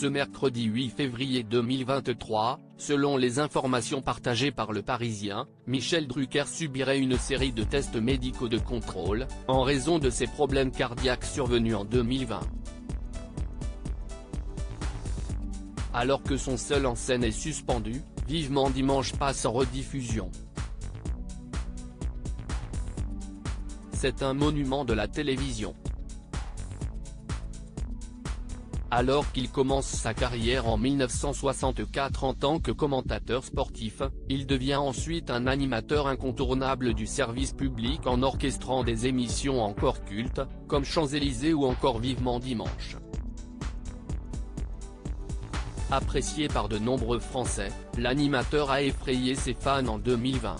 Ce mercredi 8 février 2023, selon les informations partagées par Le Parisien, Michel Drucker subirait une série de tests médicaux de contrôle, en raison de ses problèmes cardiaques survenus en 2020. Alors que son seul en scène est suspendu, Vivement Dimanche passe en rediffusion. C'est un monument de la télévision. Alors qu'il commence sa carrière en 1964 en tant que commentateur sportif, il devient ensuite un animateur incontournable du service public en orchestrant des émissions encore cultes, comme Champs-Élysées ou encore Vivement Dimanche. Apprécié par de nombreux Français, l'animateur a effrayé ses fans en 2020.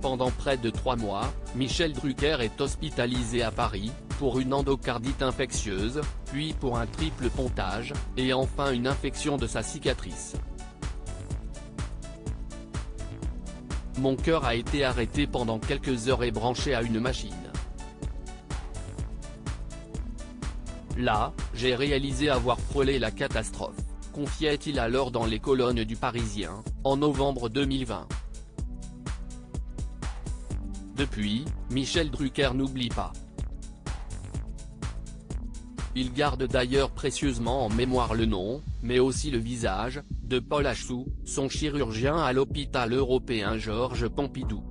Pendant près de 3 mois, Michel Drucker est hospitalisé à Paris, pour une endocardite infectieuse, puis pour un triple pontage, et enfin une infection de sa cicatrice. Mon cœur a été arrêté pendant quelques heures et branché à une machine. Là, j'ai réalisé avoir frôlé la catastrophe, confiait-il alors dans les colonnes du Parisien, en novembre 2020. Depuis, Michel Drucker n'oublie pas. Il garde d'ailleurs précieusement en mémoire le nom, mais aussi le visage, de Paul Achou, son chirurgien à l'hôpital européen Georges Pompidou.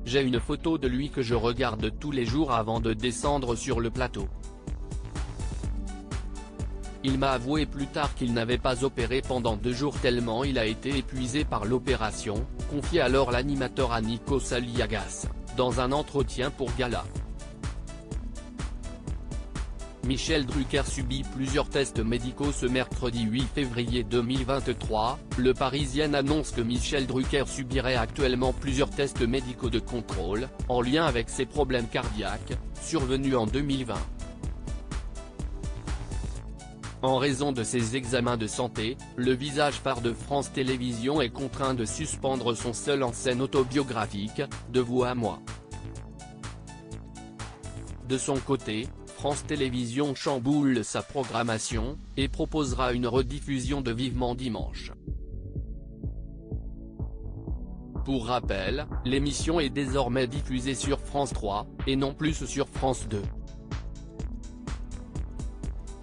J'ai une photo de lui que je regarde tous les jours avant de descendre sur le plateau. Il m'a avoué plus tard qu'il n'avait pas opéré pendant 2 jours tellement il a été épuisé par l'opération, confiait alors l'animateur à Nikos Aliagas, dans un entretien pour Gala. Michel Drucker subit plusieurs tests médicaux ce mercredi 8 février 2023, Le Parisien annonce que Michel Drucker subirait actuellement plusieurs tests médicaux de contrôle, en lien avec ses problèmes cardiaques, survenus en 2020. En raison de ses examens de santé, le visage phare de France Télévisions est contraint de suspendre son seul en scène autobiographique, De vous à moi. De son côté, France Télévisions chamboule sa programmation, et proposera une rediffusion de Vivement Dimanche. Pour rappel, l'émission est désormais diffusée sur France 3, et non plus sur France 2.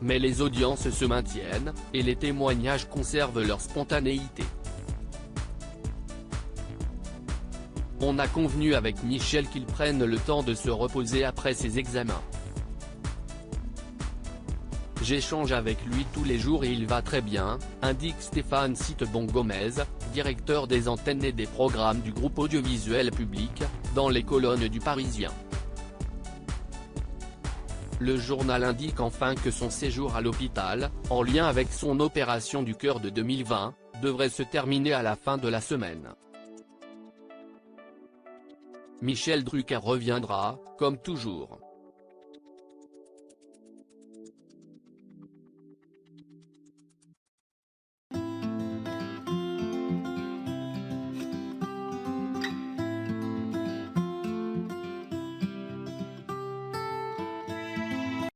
Mais les audiences se maintiennent, et les témoignages conservent leur spontanéité. On a convenu avec Michel qu'il prenne le temps de se reposer après ses examens. J'échange avec lui tous les jours et il va très bien, indique Stéphane Citebon-Gomez, directeur des antennes et des programmes du groupe audiovisuel public, dans les colonnes du Parisien. Le journal indique enfin que son séjour à l'hôpital, en lien avec son opération du cœur de 2020, devrait se terminer à la fin de la semaine. Michel Drucker reviendra, comme toujours.